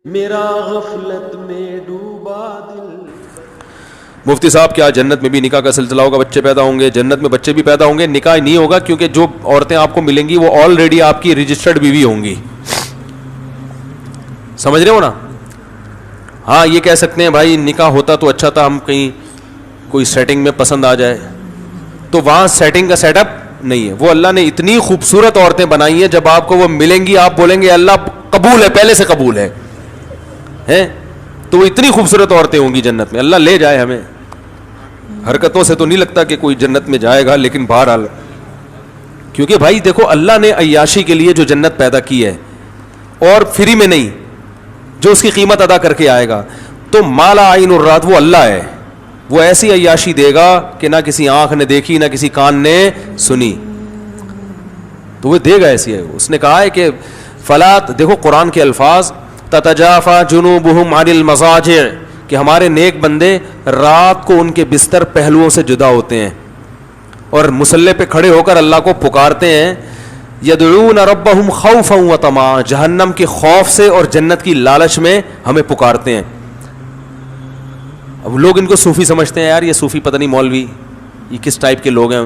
میرا غفلت میں ڈوبا دل. مفتی صاحب کیا جنت میں بھی نکاح کا سلسلہ ہوگا, بچے پیدا ہوں گے؟ جنت میں بچے بھی پیدا ہوں گے, نکاح نہیں ہوگا, کیونکہ جو عورتیں آپ کو ملیں گی وہ آلریڈی آپ کی رجسٹرڈ بیوی ہوں گی. سمجھ رہے ہو نا؟ ہاں یہ کہہ سکتے ہیں بھائی نکاح ہوتا تو اچھا تھا, ہم کہیں کوئی سیٹنگ میں پسند آ جائے, تو وہاں سیٹنگ کا سیٹ اپ نہیں ہے. وہ اللہ نے اتنی خوبصورت عورتیں بنائی ہیں, جب آپ کو وہ ملیں گی آپ بولیں گے اللہ قبول ہے, پہلے سے قبول ہے. تو وہ اتنی خوبصورت عورتیں ہوں گی جنت میں. اللہ لے جائے ہمیں. حرکتوں سے تو نہیں لگتا کہ کوئی جنت میں جائے گا, لیکن بہرحال کیونکہ بھائی دیکھو اللہ نے عیاشی کے لیے جو جنت پیدا کی ہے, اور فری میں نہیں, جو اس کی قیمت ادا کر کے آئے گا, تو مالا عین الرات وہ اللہ ہے. وہ ایسی عیاشی دے گا کہ نہ کسی آنکھ نے دیکھی نہ کسی کان نے سنی, تو وہ دے گا ایسی ہے. اس نے کہا ہے کہ فلات, دیکھو قرآن کے الفاظ, تتجافا جنوبہم عن المضاجع, کہ ہمارے نیک بندے رات کو ان کے بستر پہلوؤں سے جدا ہوتے ہیں اور مصلی پہ کھڑے ہو کر اللہ کو پکارتے ہیں. یدعون ربہم خوفا وطمعا, جہنم کے خوف سے اور جنت کی لالچ میں ہمیں پکارتے ہیں. اب لوگ ان کو صوفی سمجھتے ہیں, یار یہ صوفی پتہ نہیں مولوی یہ کس ٹائپ کے لوگ ہیں.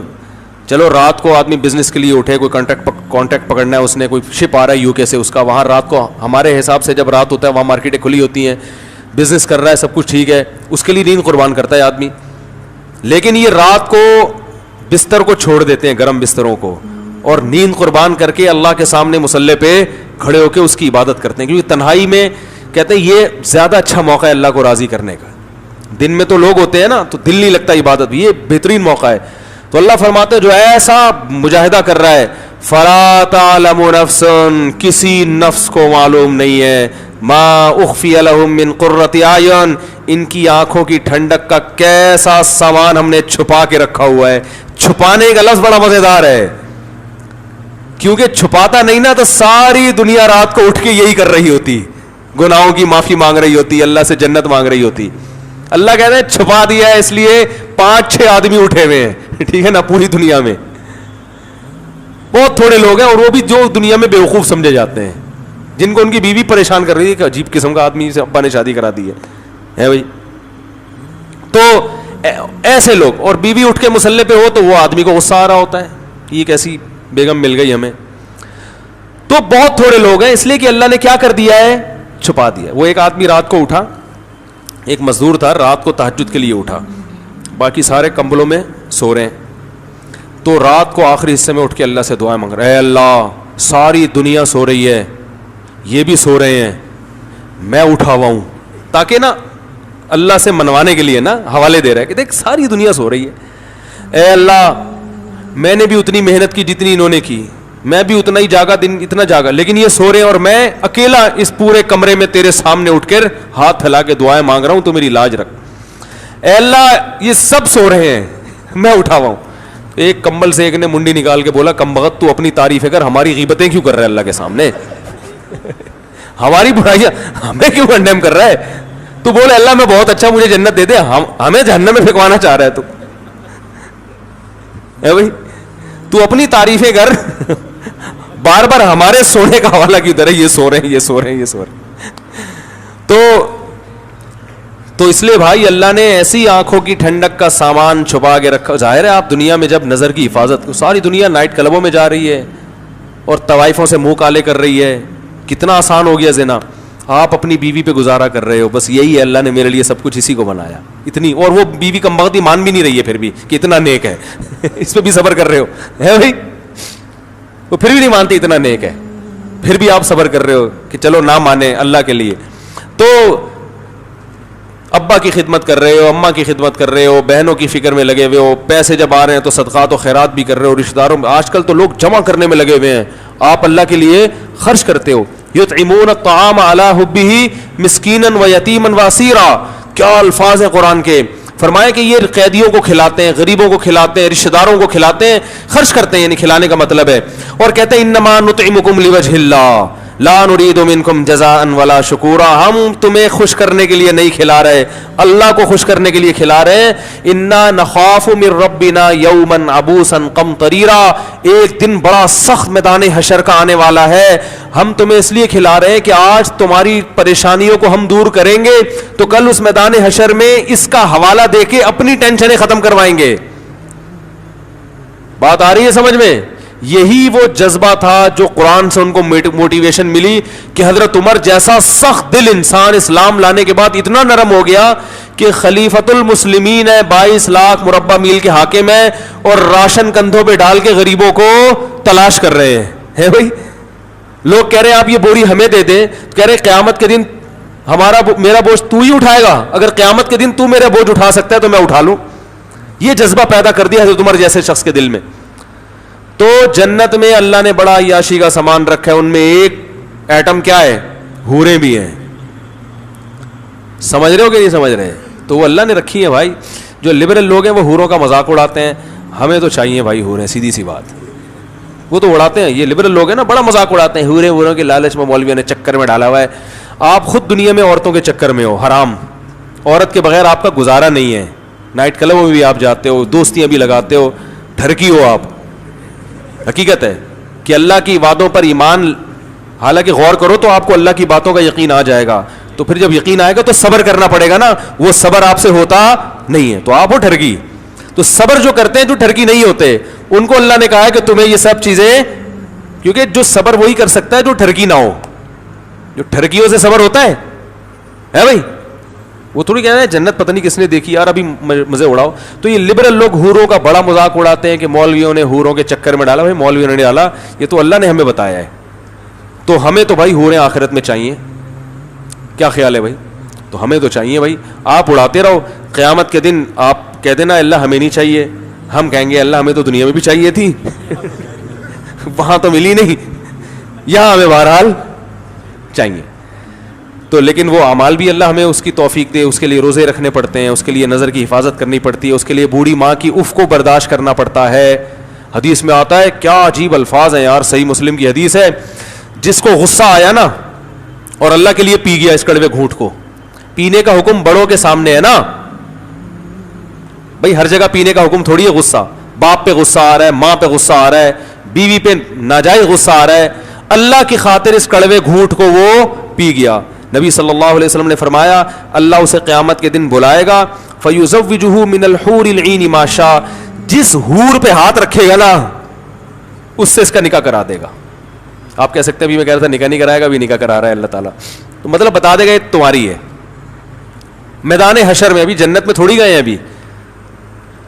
چلو رات کو آدمی بزنس کے لیے اٹھے, کوئی کانٹیکٹ پکڑنا ہے, اس نے کوئی شپ آ رہا ہے یو کے سے, اس کا وہاں رات کو, ہمارے حساب سے جب رات ہوتا ہے وہاں مارکیٹیں کھلی ہوتی ہیں, بزنس کر رہا ہے, سب کچھ ٹھیک ہے, اس کے لیے نیند قربان کرتا ہے آدمی. لیکن یہ رات کو بستر کو چھوڑ دیتے ہیں, گرم بستروں کو, اور نیند قربان کر کے اللہ کے سامنے مصلی پہ کھڑے ہو کے اس کی عبادت کرتے ہیں, کیونکہ تنہائی میں کہتے ہیں یہ زیادہ اچھا موقع ہے اللہ کو راضی کرنے کا. دن میں تو لوگ ہوتے ہیں نا تو دل نہیں لگتا عبادت بھی, یہ بہترین موقع ہے. تو اللہ فرماتے ہیں جو ایسا مجاہدہ کر رہا ہے, فلا تعلم نفس, کسی نفس کو معلوم نہیں ہے, ما اخفی لهم من قرۃ اعین, ان کی آنکھوں کی ٹھنڈک کا کیسا سامان ہم نے چھپا کے رکھا ہوا ہے. چھپانے کا لفظ بڑا مزیدار ہے, کیونکہ چھپاتا نہیں نا تو ساری دنیا رات کو اٹھ کے یہی کر رہی ہوتی, گناہوں کی معافی مانگ رہی ہوتی, اللہ سے جنت مانگ رہی ہوتی. اللہ کہتے ہیں چھپا دیا ہے, اس لیے 5-6 آدمی اٹھے ہوئے ہیں, ٹھیک ہے نا, پوری دنیا میں بہت تھوڑے لوگ ہیں, اور وہ بھی جو دنیا میں بیوقوف سمجھے جاتے ہیں, جن کو ان کی بیوی پریشان کر رہی ہے کہ عجیب قسم کا آدمی سے ابا نے شادی کرا دی ہے بھائی. تو ایسے لوگ, اور بیوی اٹھ کے مصلی پہ ہو تو وہ آدمی کو غصہ آ رہا ہوتا ہے, یہ کیسی بیگم مل گئی ہمیں. تو بہت تھوڑے لوگ ہیں, اس لیے کہ اللہ نے کیا کر دیا ہے, چھپا دیا. وہ ایک آدمی رات کو اٹھا, ایک مزدور تھا, رات کو تہجد کے لیے اٹھا, باقی سارے کمبلوں میں سو رہے ہیں, تو رات کو آخری حصے میں اٹھ کے اللہ سے دعائیں مانگ رہے, اے اللہ ساری دنیا سو رہی ہے, یہ بھی سو رہے ہیں, میں اٹھا ہوا ہوں, تاکہ نا اللہ سے منوانے کے لیے نا حوالے دے رہا ہے کہ دیکھ ساری دنیا سو رہی ہے, اے اللہ میں نے بھی اتنی محنت کی جتنی انہوں نے کی, میں بھی اتنا ہی جاگا, دن اتنا جاگا, لیکن یہ سو رہے ہیں, اور میں اکیلا اس پورے کمرے میں تیرے سامنے اٹھ کر ہاتھ ہلا کے دعائیں مانگ رہا ہوں, تو میری لاج رکھ. اے اللہ یہ سب سو رہے ہیں, میں اٹھا ہوا ہوں. ایک کمبل سے ایک نے منڈی نکال کے بولا, کم بخت تو اپنی تعریفیں کر, ہماری غیبتیں کیوں کر رہا ہے اللہ کے سامنے, ہماری برائیاں ہمیں کیوں کنڈیم کر رہا ہے, تو بولے اللہ میں بہت اچھا, مجھے جنت دے دے, ہمیں جہنم میں پھینکوانا چاہ رہا ہے تو بھائی, تو اپنی تعریفیں کر, بار بار ہمارے سونے کا حوالہ کیوں دے رہے, یہ سو رہے ہیں, یہ سو رہے ہیں, یہ سو رہے ہیں. تو اس لیے بھائی اللہ نے ایسی آنکھوں کی ٹھنڈک کا سامان چھپا کے رکھا. ظاہر ہے آپ دنیا میں جب نظر کی حفاظت, ساری دنیا نائٹ کلبوں میں جا رہی ہے اور طوائفوں سے منہ کالے کر رہی ہے, کتنا آسان ہو گیا زنا, آپ اپنی بیوی پہ گزارا کر رہے ہو, بس یہی ہے, اللہ نے میرے لیے سب کچھ اسی کو بنایا اتنی, اور وہ بیوی کم بخت مان بھی نہیں رہی ہے پھر بھی کہ اتنا نیک ہے اس پہ بھی صبر کر رہے ہو, ہے بھائی, وہ پھر بھی نہیں مانتی اتنا نیک ہے, پھر بھی آپ صبر کر رہے ہو کہ چلو نہ مانے اللہ کے لیے. تو ابا کی خدمت کر رہے ہو, اماں کی خدمت کر رہے ہو, بہنوں کی فکر میں لگے ہوئے ہو, پیسے جب آ رہے ہیں تو صدقات و خیرات بھی کر رہے ہو, رشتہ داروں میں آج کل تو لوگ جمع کرنے میں لگے ہوئے ہیں, آپ اللہ کے لیے خرچ کرتے ہو. یطعمون الطعام علی حبہ مسکینا و یتیما و اسیرا, کیا الفاظ ہیں قرآن کے. فرمایا کہ یہ قیدیوں کو کھلاتے ہیں, غریبوں کو کھلاتے ہیں, رشتہ داروں کو کھلاتے ہیں, خرچ کرتے ہیں, یعنی کھلانے کا مطلب ہے. اور کہتے ہیں انما نطعمکم لوجہ اللہ لا نريد منکم جزاء ولا شکورا, ہم تمہیں خوش کرنے کے لیے نہیں کھلا رہے, اللہ کو خوش کرنے کے لیے کھلا رہے ہیں. انا نخاف من ربنا یوما عبوسا قمطریرا, ایک دن بڑا سخت میدان حشر کا آنے والا ہے, ہم تمہیں اس لیے کھلا رہے ہیں کہ آج تمہاری پریشانیوں کو ہم دور کریں گے تو کل اس میدان حشر میں اس کا حوالہ دے کے اپنی ٹینشنیں ختم کروائیں گے. بات آ رہی ہے سمجھ میں؟ یہی وہ جذبہ تھا جو قرآن سے ان کو موٹیویشن ملی کہ حضرت عمر جیسا سخت دل انسان اسلام لانے کے بعد اتنا نرم ہو گیا کہ خلیفۃ المسلمین ہے, 22 لاکھ مربع میل کے حاکم ہے, اور راشن کندھوں پہ ڈال کے غریبوں کو تلاش کر رہے ہیں. بھائی لوگ کہہ رہے ہیں آپ یہ بوری ہمیں دے دیں, کہہ رہے قیامت کے دن میرا بوجھ تو ہی اٹھائے گا, اگر قیامت کے دن تو میرا بوجھ اٹھا سکتا ہے تو میں اٹھا لوں. یہ جذبہ پیدا کر دیا حضرت عمر جیسے شخص کے دل میں. تو جنت میں اللہ نے بڑا عیاشی کا سامان رکھا ہے, ان میں ایک ایٹم کیا ہے, حوریں بھی ہیں. سمجھ رہے ہو کہ نہیں سمجھ رہے؟ تو وہ اللہ نے رکھی ہیں بھائی. جو لبرل لوگ ہیں وہ حوروں کا مذاق اڑاتے ہیں, ہمیں تو چاہیے بھائی حوریں, سیدھی سی بات. وہ تو اڑاتے ہیں, یہ لبرل لوگ ہیں نا, بڑا مذاق اڑاتے ہیں, حوروں کے لالچ میں مولویوں نے چکر میں ڈالا ہوا ہے. آپ خود دنیا میں عورتوں کے چکر میں ہو, حرام. عورت کے بغیر آپ کا گزارا نہیں ہے. نائٹ کلبوں میں بھی آپ جاتے ہو, دوستیاں بھی لگاتے ہو, ڈھرکی ہو آپ. حقیقت ہے کہ اللہ کی وعدوں پر ایمان, حالانکہ غور کرو تو آپ کو اللہ کی باتوں کا یقین آ جائے گا, تو پھر جب یقین آئے گا تو صبر کرنا پڑے گا نا, وہ صبر آپ سے ہوتا نہیں ہے, تو آپ ہو ٹھرکی. تو صبر جو کرتے ہیں جو ٹھرکی نہیں ہوتے, ان کو اللہ نے کہا ہے کہ تمہیں یہ سب چیزیں, کیونکہ جو صبر وہی کر سکتا ہے جو ٹھرکی نہ ہو. جو ٹھرکیوں سے صبر ہوتا ہے بھائی, وہ تھوڑی کہنا ہے جنت پتہ نہیں کس نے دیکھی یار, ابھی مزے اڑاؤ. تو یہ لبرل لوگ حوروں کا بڑا مذاق اڑاتے ہیں کہ مولویوں نے حوروں کے چکر میں ڈالا. بھائی مولویوں نے ڈالا, یہ تو اللہ نے ہمیں بتایا ہے. تو ہمیں تو بھائی حوریں آخرت میں چاہیے. کیا خیال ہے بھائی؟ تو ہمیں تو چاہیے بھائی. آپ اڑاتے رہو, قیامت کے دن آپ کہہ دینا اللہ ہمیں نہیں چاہیے, ہم کہیں گے اللہ ہمیں تو دنیا میں بھی چاہیے تھی وہاں تو ملی نہیں, یہاں ہمیں بہرحال چاہیے. تو لیکن وہ اعمال بھی اللہ ہمیں اس کی توفیق دے, اس کے لیے روزے رکھنے پڑتے ہیں, اس کے لیے نظر کی حفاظت کرنی پڑتی ہے, اس کے لیے بوڑھی ماں کی اف کو برداشت کرنا پڑتا ہے. حدیث میں آتا ہے, کیا عجیب الفاظ ہیں یار, صحیح مسلم کی حدیث ہے, جس کو غصہ آیا نا اور اللہ کے لیے پی گیا اس کڑوے گھونٹ کو. پینے کا حکم بڑوں کے سامنے ہے نا بھائی, ہر جگہ پینے کا حکم تھوڑی ہے غصہ. باپ پہ غصہ آ رہا ہے, ماں پہ غصہ آ رہا ہے, بیوی پہ ناجائز غصہ آ رہا ہے, اللہ کی خاطر اس کڑوے گھونٹ کو وہ پی گیا. نبی صلی اللہ علیہ وسلم نے فرمایا اللہ اسے قیامت کے دن بلائے گا, فَيُزَوِّجُهُ مِنَ الْحُورِ الْعِينِ مَا شَاءَ, جس حور پہ ہاتھ رکھے گا نا اس سے اس کا نکاح کرا دے گا. آپ کہہ سکتے ہیں میں کہہ رہا تھا نکاح نہیں کرائے گا, بھی نکاح کرا رہا ہے اللہ تعالیٰ. تو مطلب بتا دے گا یہ تمہاری ہے. میدان حشر میں, ابھی جنت میں تھوڑی گئے ہیں ابھی.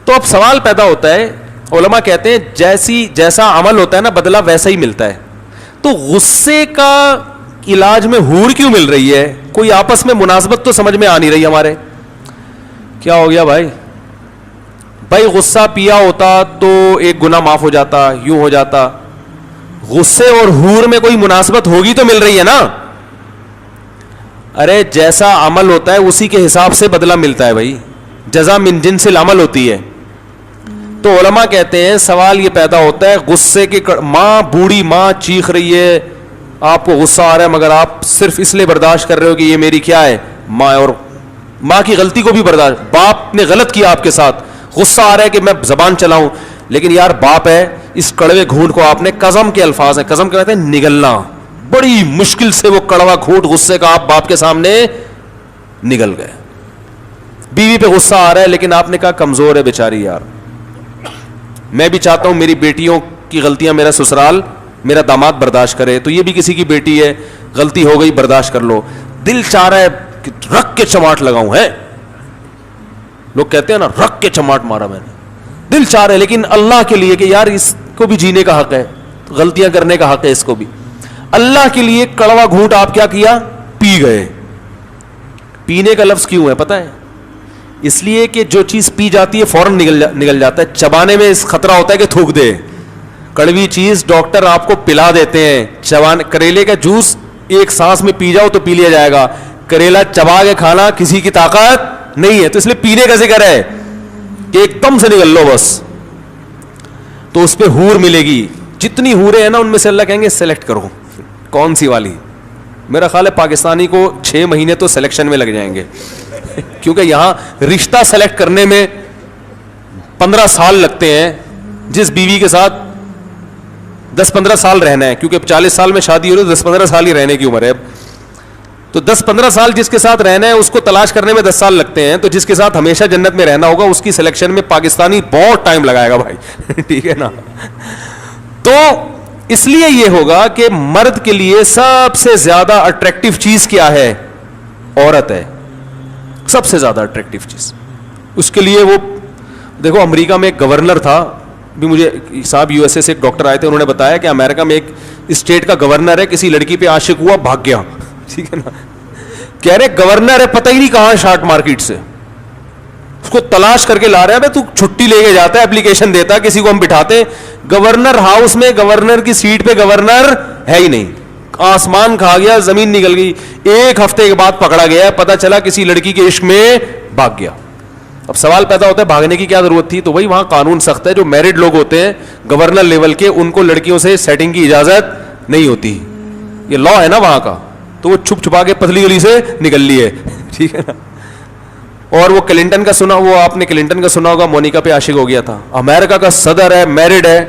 تو اب سوال پیدا ہوتا ہے, علماء کہتے ہیں جیسا عمل ہوتا ہے نا بدلہ ویسا ہی ملتا ہے. تو غصے کا علاج میں حور کیوں مل رہی ہے؟ کوئی آپس میں مناسبت تو سمجھ میں آ نہیں رہی ہمارے. کیا ہو گیا بھائی؟ بھائی غصہ پیا ہوتا تو ایک گناہ معاف ہو جاتا, یوں ہو جاتا. غصے اور حور میں کوئی مناسبت ہوگی تو مل رہی ہے نا. ارے جیسا عمل ہوتا ہے اسی کے حساب سے بدلہ ملتا ہے بھائی, جزا من جنس العمل ہوتی ہے. تو علماء کہتے ہیں سوال یہ پیدا ہوتا ہے, غصے کی ماں, بوڑھی ماں چیخ رہی ہے, آپ کو غصہ آ رہا ہے مگر آپ صرف اس لیے برداشت کر رہے ہو کہ یہ میری کیا ہے ماں, اور ماں کی غلطی کو بھی برداشت, باپ نے غلط کیا آپ کے ساتھ, غصہ آ رہا ہے کہ میں زبان چلاؤں, لیکن یار باپ ہے, اس کڑوے گھونٹ کو آپ نے, قزم کے الفاظ ہیں, قزم کہتے ہیں نگلنا, بڑی مشکل سے وہ کڑوا گھونٹ غصے کا آپ باپ کے سامنے نگل گئے. بیوی پہ غصہ آ رہا ہے لیکن آپ نے کہا کمزور ہے بیچاری یار, میں بھی چاہتا ہوں میری بیٹیوں کی غلطیاں میرا سسرال, میرا داماد برداشت کرے, تو یہ بھی کسی کی بیٹی ہے, غلطی ہو گئی برداشت کر لو. دل چاہ رہا ہے کہ رکھ کے چماٹ لگاؤں, ہے لوگ کہتے ہیں نا رکھ کے چماٹ مارا میں نے, دل چاہ رہا ہے, لیکن اللہ کے لیے کہ یار اس کو بھی جینے کا حق ہے, غلطیاں کرنے کا حق ہے اس کو بھی. اللہ کے لیے کڑوا گھونٹ آپ کیا کیا, پی گئے. پینے کا لفظ کیوں ہے پتہ ہے؟ اس لیے کہ جو چیز پی جاتی ہے فوراً نگل جاتا ہے, چبانے میں اس خطرہ ہوتا ہے کہ تھوک دے. کڑوی چیز ڈاکٹر آپ کو پلا دیتے ہیں, کریلے کا جوس ایک سانس میں پی جاؤ تو پی لیا جائے گا, کریلا چبا کے کھانا کسی کی طاقت نہیں ہے, تو اس لیے پینے کا ذکر ہے کہ ایک دم سے نگل لو بس. تو اس پہ حور ملے گی, جتنی حوریں ہیں نا ان میں سے اللہ کہیں گے سلیکٹ کرو کون سی والی. میرا خیال ہے پاکستانی کو 6 مہینے تو سلیکشن میں لگ جائیں گے کیونکہ یہاں رشتہ سلیکٹ کرنے میں 15 سال لگتے ہیں. جس بیوی کے ساتھ 10-15 سال رہنا ہے, کیونکہ 40 سال میں شادی ہو رہی ہے, 10-15 سال ہی رہنے کی عمر ہے اب, تو 10-15 سال جس کے ساتھ رہنا ہے اس کو تلاش کرنے میں 10 سال لگتے ہیں. تو جس کے ساتھ ہمیشہ جنت میں رہنا ہوگا اس کی سلیکشن میں پاکستانی بہت ٹائم لگائے گا بھائی ٹھیک ہے نا. تو اس لیے یہ ہوگا کہ مرد کے لیے سب سے زیادہ اٹریکٹیو چیز کیا ہے؟ عورت ہے, سب سے زیادہ اٹریکٹیو چیز. اس کے لیے وہ دیکھو, امریکہ میں ایک گورنر تھا, بھی مجھے صاحب یو ایس اے سے ایک ڈاکٹر آئے تھے, انہوں نے بتایا کہ امریکہ میں ایک اسٹیٹ کا گورنر ہے, کسی لڑکی پہ عاشق ہوا, بھاگ گیا, ٹھیک ہے نا. کہہ رہے گورنر ہے, پتہ ہی نہیں کہاں شارٹ مارکیٹ سے, اس کو تلاش کر کے لا رہے ہیں. تو چھٹی لے کے جاتا ہے, اپلیکیشن دیتا ہے, کسی کو ہم بٹھاتے, گورنر ہاؤس میں گورنر کی سیٹ پہ گورنر ہے ہی نہیں, آسمان کھا گیا, زمین نکل گئی. 1 ہفتے کے بعد پکڑا گیا, پتا چلا کسی لڑکی کے عشق میں بھاگ گیا. اب سوال پیدا ہوتا ہے بھاگنے کی کیا ضرورت تھی؟ تو وہی وہاں قانون سخت ہے, جو میرڈ لوگ ہوتے ہیں گورنر لیول کے, ان کو لڑکیوں سے سیٹنگ کی اجازت نہیں ہوتی, یہ لا ہے نا وہاں کا. تو وہ چھپ چھپا کے پتلی گلی سے نکل لی ہے, ٹھیک ہے نا. اور وہ کلنٹن کا سنا, وہ آپ نے کلنٹن کا سنا ہوگا, مونیکا پہ عاشق ہو گیا تھا, امریکہ کا صدر ہے, میرڈ ہے,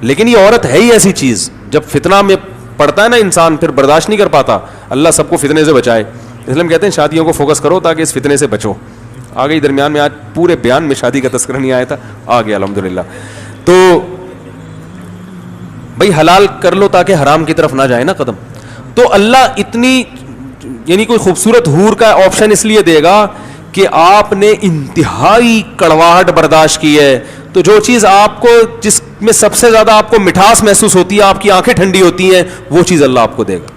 لیکن یہ عورت ہے ہی ایسی چیز, جب فتنہ میں پڑتا ہے نا انسان پھر برداشت نہیں کر پاتا. اللہ سب کو فتنے سے بچائے, اس لیے ہم کہتے ہیں شادیوں کو فوکس کرو تاکہ اس فتنے سے بچو. آ گئی درمیان میں, آج پورے بیان میں شادی کا تذکرہ نہیں آیا تھا, آ گیا الحمدللہ. تو بھائی حلال کر لو تاکہ حرام کی طرف نہ جائے نا قدم. تو اللہ اتنی یعنی کوئی خوبصورت حور کا آپشن اس لیے دے گا کہ آپ نے انتہائی کڑواہٹ برداشت کی ہے. تو جو چیز آپ کو, جس میں سب سے زیادہ آپ کو مٹھاس محسوس ہوتی ہے, آپ کی آنکھیں ٹھنڈی ہوتی ہیں, وہ چیز اللہ آپ کو دے گا.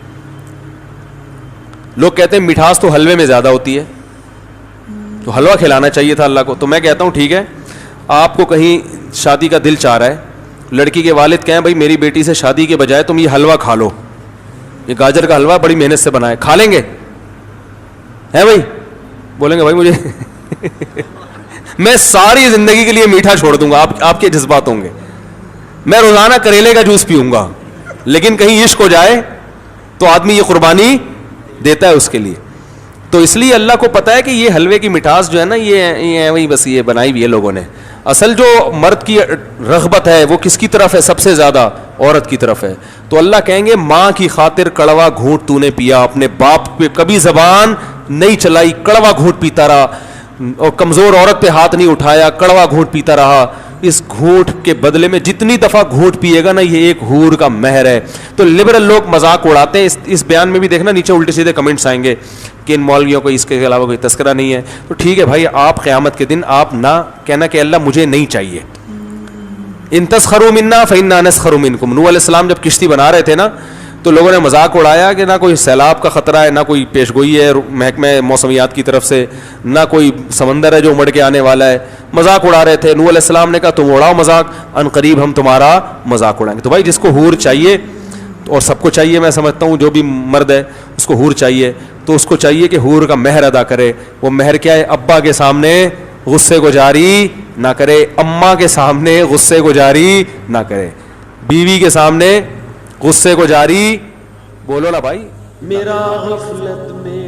لوگ کہتے ہیں مٹھاس تو حلوے میں زیادہ ہوتی ہے, تو حلوہ کھلانا چاہیے تھا اللہ کو. تو میں کہتا ہوں ٹھیک ہے, آپ کو کہیں شادی کا دل چاہ رہا ہے, لڑکی کے والد کہیں بھائی میری بیٹی سے شادی کے بجائے تم یہ حلوہ کھا لو, یہ گاجر کا حلوہ بڑی محنت سے بنا ہے, کھا لیں گے؟ ہے بھائی؟ بولیں گے بھائی مجھے میں ساری زندگی کے لیے میٹھا چھوڑ دوں گا, آپ کے جذبات ہوں گے, میں روزانہ کریلے کا جوس پیوں گا, لیکن کہیں عشق ہو جائے تو آدمی یہ قربانی دیتا ہے اس کے لیے. تو اس لیے اللہ کو پتا ہے کہ یہ حلوے کی مٹھاس جو ہے نا, یہ وہی بس یہ بنائی ہوئی ہے لوگوں نے. اصل جو مرد کی رغبت ہے وہ کس کی طرف ہے؟ سب سے زیادہ عورت کی طرف ہے. تو اللہ کہیں گے ماں کی خاطر کڑوا گھونٹ تو نے پیا, اپنے باپ پہ کبھی زبان نہیں چلائی, کڑوا گھونٹ پیتا رہا, اور کمزور عورت پہ ہاتھ نہیں اٹھایا, کڑوا گھونٹ پیتا رہا. اس گھونٹ کے بدلے میں جتنی دفعہ گھونٹ پیے گا نا, یہ ایک حور کا مہر ہے. تو لبرل لوگ مذاق اڑاتے ہیں. اس بیان میں بھی دیکھنا نیچے الٹے سیدھے کمنٹس آئیں گے کہ ان مولویوں کو اس کے علاوہ کوئی تذکرہ نہیں ہے. تو ٹھیک ہے بھائی, آپ قیامت کے دن آپ نہ کہنا کہ اللہ مجھے نہیں چاہیے. ان تسخروا منا فإنا نسخر منکم. نوح علیہ السلام جب کشتی بنا رہے تھے نا, تو لوگوں نے مذاق اڑایا کہ نہ کوئی سیلاب کا خطرہ ہے, نہ کوئی پیشگوئی ہے محکمہ موسمیات کی طرف سے, نہ کوئی سمندر ہے جو امڑ کے آنے والا ہے. مذاق اڑا رہے تھے. نوح علیہ السلام نے کہا تم اڑاؤ مذاق, ان قریب ہم تمہارا مذاق اڑائیں گے. تو بھائی جس کو حور چاہیے, اور سب کو چاہیے, میں سمجھتا ہوں جو بھی مرد ہے اس کو حور چاہیے, تو اس کو چاہیے کہ حور کا مہر ادا کرے. وہ مہر کیا ہے؟ ابا کے سامنے غصے کو جاری نہ کرے, اماں کے سامنے غصے کو جاری نہ کرے, بیوی کے سامنے غصے کو جاری, بولو نا بھائی. میرا غفلت میں